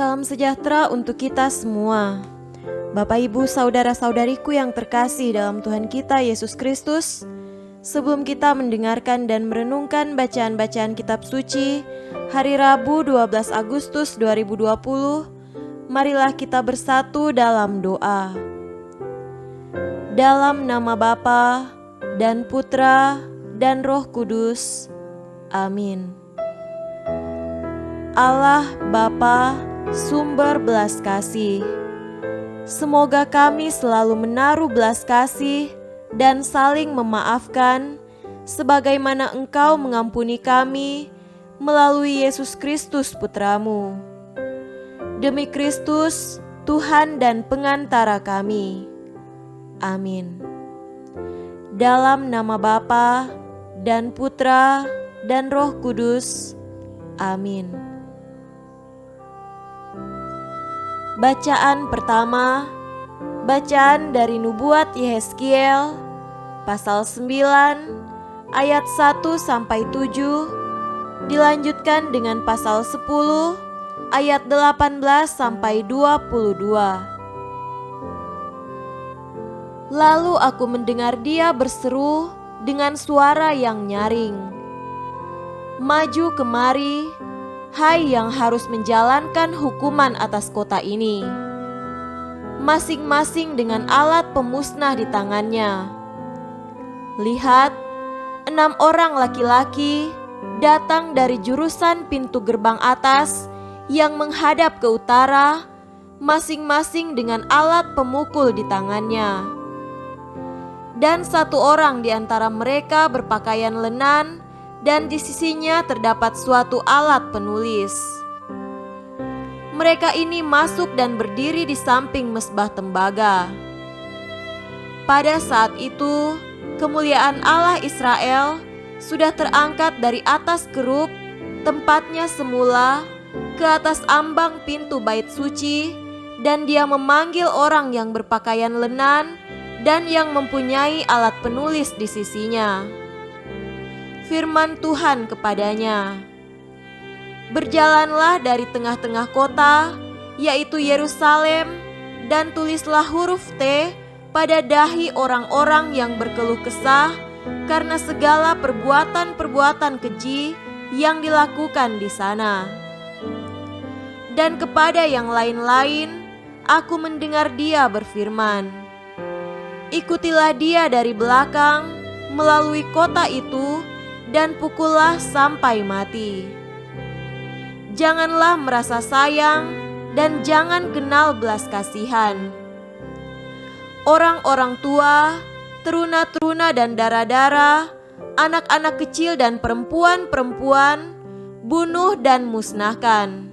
Salam sejahtera untuk kita semua. Bapak, Ibu, saudara-saudariku yang terkasih dalam Tuhan kita Yesus Kristus, sebelum kita mendengarkan dan merenungkan bacaan-bacaan kitab suci hari Rabu 12 Agustus 2020, marilah kita bersatu dalam doa. Dalam nama Bapa dan Putra dan Roh Kudus. Amin. Allah Bapa, sumber belas kasih, semoga kami selalu menaruh belas kasih dan saling memaafkan sebagaimana Engkau mengampuni kami melalui Yesus Kristus Putramu. Demi Kristus, Tuhan dan pengantara kami. Amin. Dalam nama Bapa dan Putra dan Roh Kudus. Amin. Bacaan pertama, bacaan dari Nubuat Yehezkiel pasal 9 ayat 1-7, dilanjutkan dengan pasal 10 ayat 18-22. Lalu aku mendengar dia berseru dengan suara yang nyaring, "Maju kemari, hai yang harus menjalankan hukuman atas kota ini, masing-masing dengan alat pemusnah di tangannya. Lihat, 6 orang laki-laki datang dari jurusan pintu gerbang atas yang menghadap ke utara, masing-masing dengan alat pemukul di tangannya. Dan 1 orang di antara mereka berpakaian lenan, dan di sisinya terdapat suatu alat penulis. Mereka ini masuk dan berdiri di samping mezbah tembaga. Pada saat itu, kemuliaan Allah Israel sudah terangkat dari atas kerub tempatnya semula ke atas ambang pintu bait suci, dan dia memanggil orang yang berpakaian lenan dan yang mempunyai alat penulis di sisinya. Firman Tuhan kepadanya, "Berjalanlah dari tengah-tengah kota, yaitu Yerusalem, dan tulislah huruf T pada dahi orang-orang yang berkeluh kesah karena segala perbuatan-perbuatan keji yang dilakukan di sana." Dan kepada yang lain-lain, aku mendengar dia berfirman, "Ikutilah dia dari belakang melalui kota itu, dan pukullah sampai mati. Janganlah merasa sayang dan jangan kenal belas kasihan. Orang-orang tua, teruna-teruna dan dara-dara, anak-anak kecil dan perempuan-perempuan, bunuh dan musnahkan.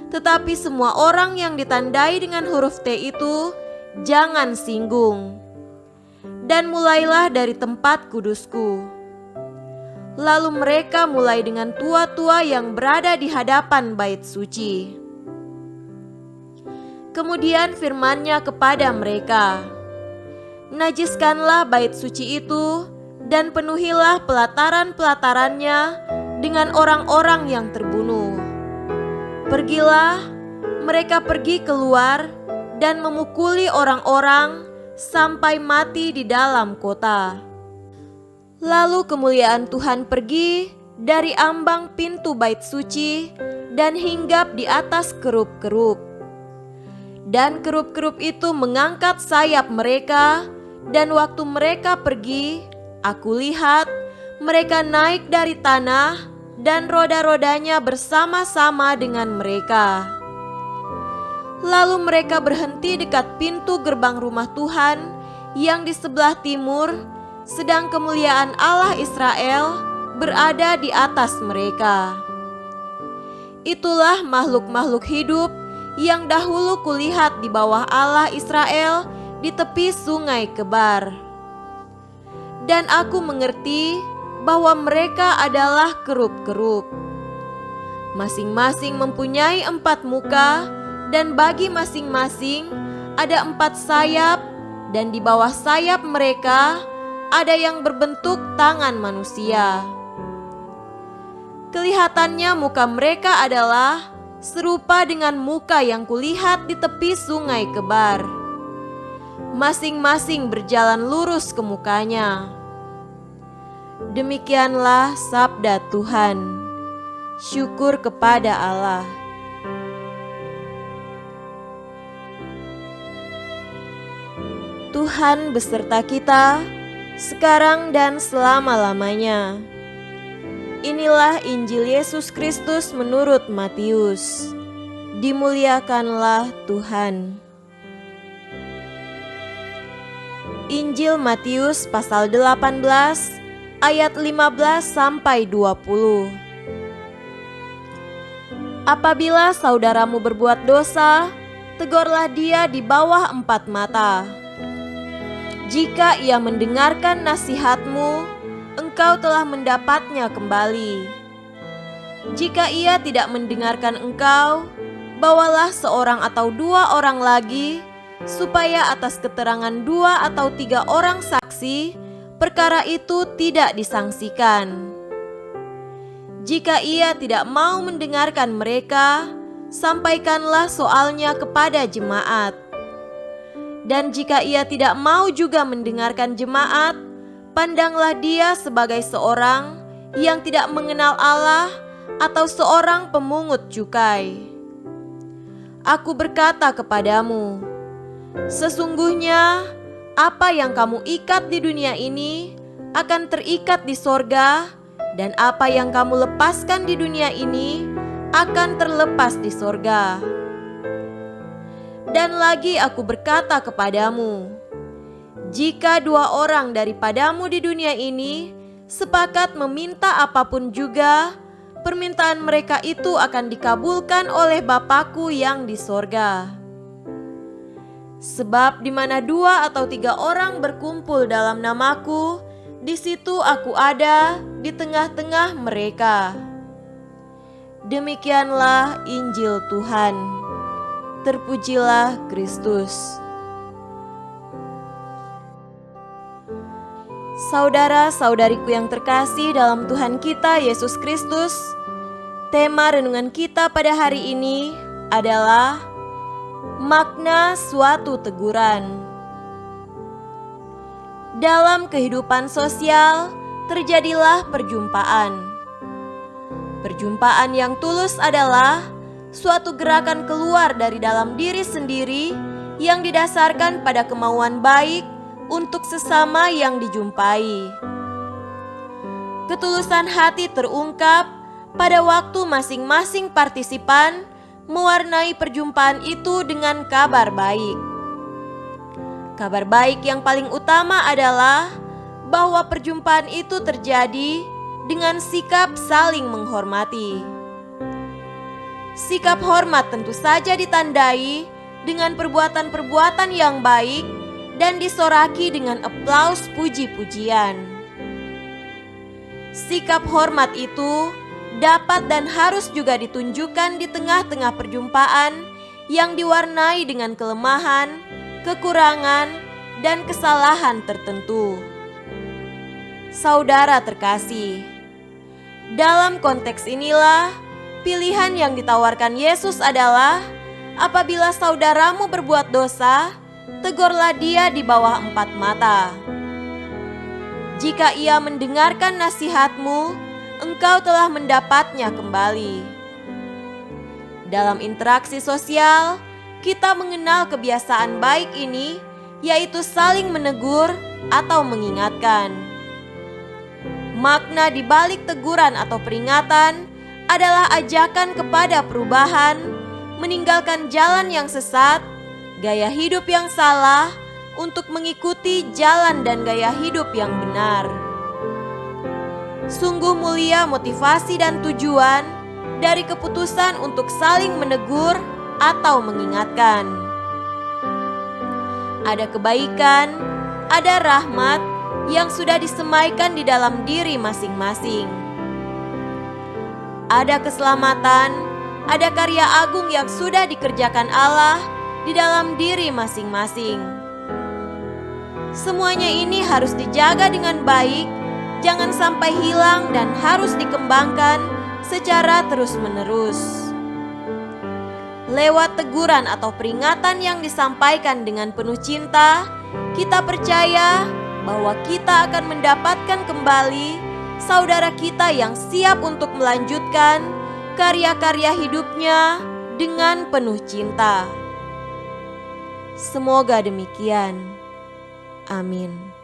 Tetapi semua orang yang ditandai dengan huruf T itu, jangan singgung. Dan mulailah dari tempat kudusku." Lalu mereka mulai dengan tua-tua yang berada di hadapan bait suci. Kemudian firman-Nya kepada mereka, "Najiskanlah bait suci itu dan penuhilah pelataran-pelatarannya dengan orang-orang yang terbunuh. Pergilah, mereka pergi keluar dan memukuli orang-orang sampai mati di dalam kota." Lalu kemuliaan Tuhan pergi dari ambang pintu bait suci dan hinggap di atas kerub-kerub. Dan kerub-kerub itu mengangkat sayap mereka, dan waktu mereka pergi, aku lihat mereka naik dari tanah dan roda-rodanya bersama-sama dengan mereka. Lalu mereka berhenti dekat pintu gerbang rumah Tuhan yang di sebelah timur, sedang kemuliaan Allah Israel berada di atas mereka. Itulah makhluk-makhluk hidup yang dahulu kulihat di bawah Allah Israel di tepi sungai Kebar. Dan aku mengerti bahwa mereka adalah kerub-kerub. Masing-masing mempunyai 4 muka, dan bagi masing-masing ada 4 sayap, dan di bawah sayap mereka ada yang berbentuk tangan manusia. Kelihatannya muka mereka adalah serupa dengan muka yang kulihat di tepi sungai Kebar. Masing-masing berjalan lurus ke mukanya. Demikianlah sabda Tuhan. Syukur kepada Allah. Tuhan beserta kita, sekarang dan selama-lamanya. Inilah Injil Yesus Kristus menurut Matius. Dimuliakanlah Tuhan. Injil Matius pasal 18 ayat 15 sampai 20. Apabila saudaramu berbuat dosa, tegurlah dia di bawah 4 mata. Jika ia mendengarkan nasihatmu, engkau telah mendapatnya kembali. Jika ia tidak mendengarkan engkau, bawalah seorang atau 2 orang lagi, supaya atas keterangan 2 atau 3 orang saksi, perkara itu tidak disangsikan. Jika ia tidak mau mendengarkan mereka, sampaikanlah soalnya kepada jemaat. Dan jika ia tidak mau juga mendengarkan jemaat, pandanglah dia sebagai seorang yang tidak mengenal Allah atau seorang pemungut cukai. Aku berkata kepadamu, sesungguhnya apa yang kamu ikat di dunia ini akan terikat di sorga, dan apa yang kamu lepaskan di dunia ini akan terlepas di sorga. Dan lagi aku berkata kepadamu, jika 2 orang daripadamu di dunia ini sepakat meminta apapun juga, permintaan mereka itu akan dikabulkan oleh Bapa-Ku yang di sorga. Sebab di mana 2 atau 3 orang berkumpul dalam nama-Ku, di situ Aku ada di tengah-tengah mereka. Demikianlah Injil Tuhan. Terpujilah Kristus. Saudara-saudariku yang terkasih dalam Tuhan kita Yesus Kristus, tema renungan kita pada hari ini adalah makna suatu teguran. Dalam kehidupan sosial terjadilah perjumpaan. Perjumpaan yang tulus adalah suatu gerakan keluar dari dalam diri sendiri yang didasarkan pada kemauan baik untuk sesama yang dijumpai. Ketulusan hati terungkap pada waktu masing-masing partisipan mewarnai perjumpaan itu dengan kabar baik. Kabar baik yang paling utama adalah bahwa perjumpaan itu terjadi dengan sikap saling menghormati. Sikap hormat tentu saja ditandai dengan perbuatan-perbuatan yang baik dan disoraki dengan aplaus puji-pujian. Sikap hormat itu dapat dan harus juga ditunjukkan di tengah-tengah perjumpaan yang diwarnai dengan kelemahan, kekurangan, dan kesalahan tertentu. Saudara terkasih, dalam konteks inilah pilihan yang ditawarkan Yesus adalah, apabila saudaramu berbuat dosa, tegurlah dia di bawah 4 mata. Jika ia mendengarkan nasihatmu, engkau telah mendapatnya kembali. Dalam interaksi sosial, kita mengenal kebiasaan baik ini, yaitu saling menegur atau mengingatkan. Makna di balik teguran atau peringatan adalah ajakan kepada perubahan, meninggalkan jalan yang sesat, gaya hidup yang salah, untuk mengikuti jalan dan gaya hidup yang benar. Sungguh mulia motivasi dan tujuan dari keputusan untuk saling menegur atau mengingatkan. Ada kebaikan, ada rahmat yang sudah disemaikan di dalam diri masing-masing. Ada keselamatan, ada karya agung yang sudah dikerjakan Allah di dalam diri masing-masing. Semuanya ini harus dijaga dengan baik, jangan sampai hilang dan harus dikembangkan secara terus-menerus. lewat teguran atau peringatan yang disampaikan dengan penuh cinta, kita percaya bahwa kita akan mendapatkan kembali saudara kita yang siap untuk melanjutkan karya-karya hidupnya dengan penuh cinta. Semoga demikian. Amin.